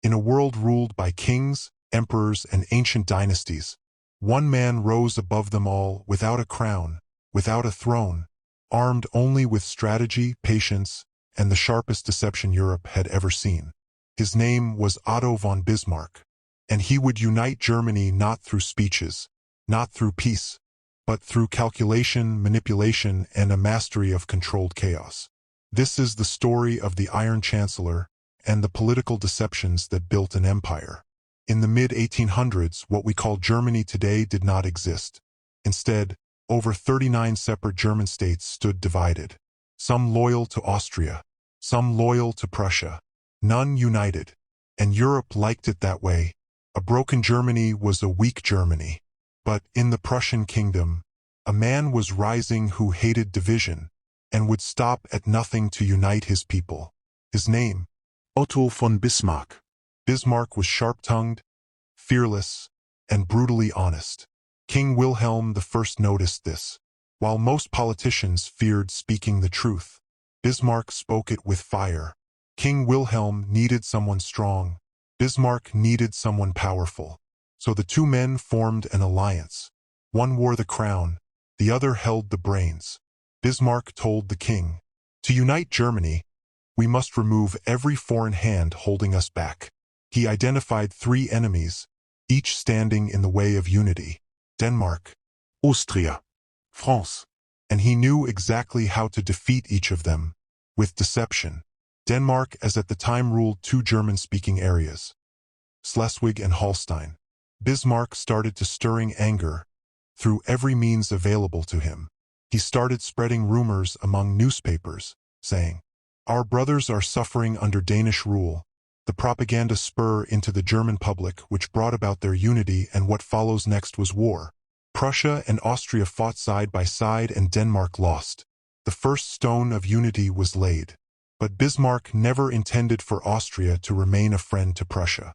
In a world ruled by kings, emperors, and ancient dynasties, one man rose above them all without a crown, without a throne, armed only with strategy, patience, and the sharpest deception Europe had ever seen. His name was Otto von Bismarck, and he would unite Germany not through speeches, not through peace, but through calculation, manipulation, and a mastery of controlled chaos. This is the story of the Iron Chancellor and the political deceptions that built an empire. In the mid-1800s, what we call Germany today did not exist. Instead, over 39 separate German states stood divided, some loyal to Austria, some loyal to Prussia, none united. And Europe liked it that way. A broken Germany was a weak Germany. But in the Prussian kingdom, a man was rising who hated division and would stop at nothing to unite his people. His name, Otto von Bismarck. Bismarck was sharp-tongued, fearless, and brutally honest. King Wilhelm I noticed this. While most politicians feared speaking the truth, Bismarck spoke it with fire. King Wilhelm needed someone strong. Bismarck needed someone powerful. So the two men formed an alliance. One wore the crown, the other held the brains. Bismarck told the king, "To unite Germany, we must remove every foreign hand holding us back." He identified three enemies, each standing in the way of unity: Denmark, Austria, France. And he knew exactly how to defeat each of them, with deception. Denmark, as at the time, ruled two German-speaking areas, Schleswig and Holstein. Bismarck started to stirring anger through every means available to him. He started spreading rumors among newspapers, saying, "Our brothers are suffering under Danish rule." The propaganda spur into the German public, which brought about their unity, and what follows next was war. Prussia and Austria fought side by side, and Denmark lost. The first stone of unity was laid. But Bismarck never intended for Austria to remain a friend to Prussia.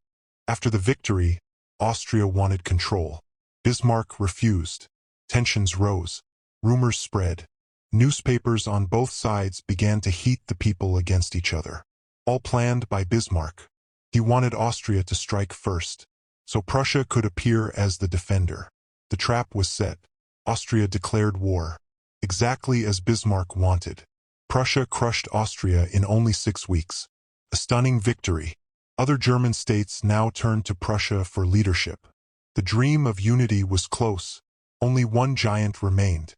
After the victory, Austria wanted control. Bismarck refused. Tensions rose. Rumors spread. Newspapers on both sides began to heat the people against each other. All planned by Bismarck. He wanted Austria to strike first, so Prussia could appear as the defender. The trap was set. Austria declared war, exactly as Bismarck wanted. Prussia crushed Austria in only 6 weeks. A stunning victory. Other German states now turned to Prussia for leadership. The dream of unity was close. Only one giant remained: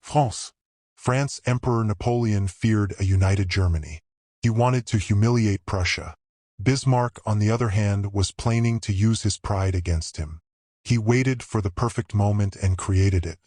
France. France's Emperor Napoleon feared a united Germany. He wanted to humiliate Prussia. Bismarck, on the other hand, was planning to use his pride against him. He waited for the perfect moment and created it.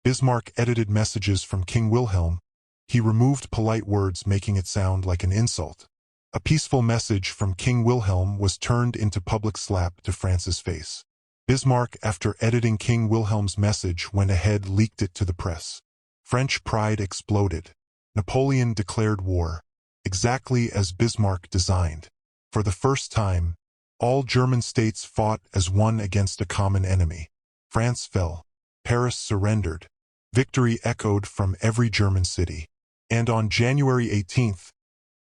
Bismarck edited messages from King Wilhelm. He removed polite words, making it sound like an insult. A peaceful message from King Wilhelm was turned into public slap to France's face. Bismarck, after editing King Wilhelm's message, went ahead, leaked it to the press. French pride exploded. Napoleon declared war, exactly as Bismarck designed. For the first time, all German states fought as one against a common enemy. France fell. Paris surrendered. Victory echoed from every German city. And on January 18,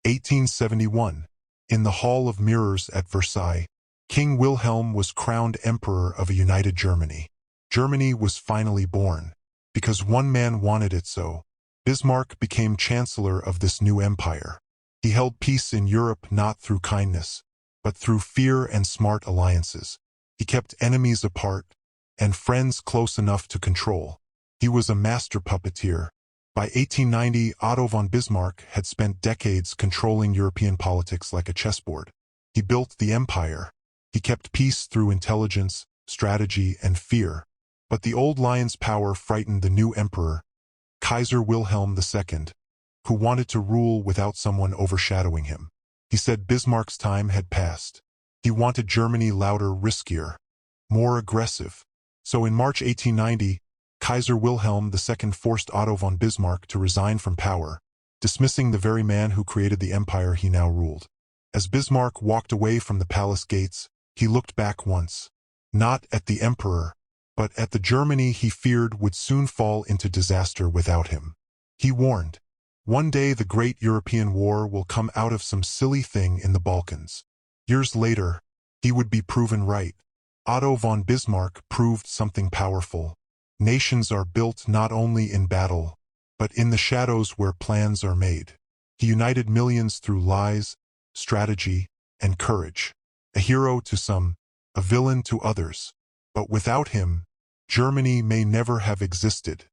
1871, in the Hall of Mirrors at Versailles, King Wilhelm was crowned Emperor of a united Germany. Germany was finally born. Because one man wanted it so, Bismarck became Chancellor of this new empire. He held peace in Europe not through kindness, but through fear and smart alliances. He kept enemies apart and friends close enough to control. He was a master puppeteer. By 1890, Otto von Bismarck had spent decades controlling European politics like a chessboard. He built the empire. He kept peace through intelligence, strategy, and fear. But the old lion's power frightened the new emperor, Kaiser Wilhelm II, who wanted to rule without someone overshadowing him. He said Bismarck's time had passed. He wanted Germany louder, riskier, more aggressive. So in March 1890, Kaiser Wilhelm II forced Otto von Bismarck to resign from power, dismissing the very man who created the empire he now ruled. As Bismarck walked away from the palace gates, he looked back once, not at the emperor, but at the Germany he feared would soon fall into disaster without him. He warned, "One day the great European war will come out of some silly thing in the Balkans." Years later, he would be proven right. Otto von Bismarck proved something powerful. Nations are built not only in battle, but in the shadows where plans are made. He united millions through lies, strategy, and courage. A hero to some, a villain to others. But without him, Germany may never have existed.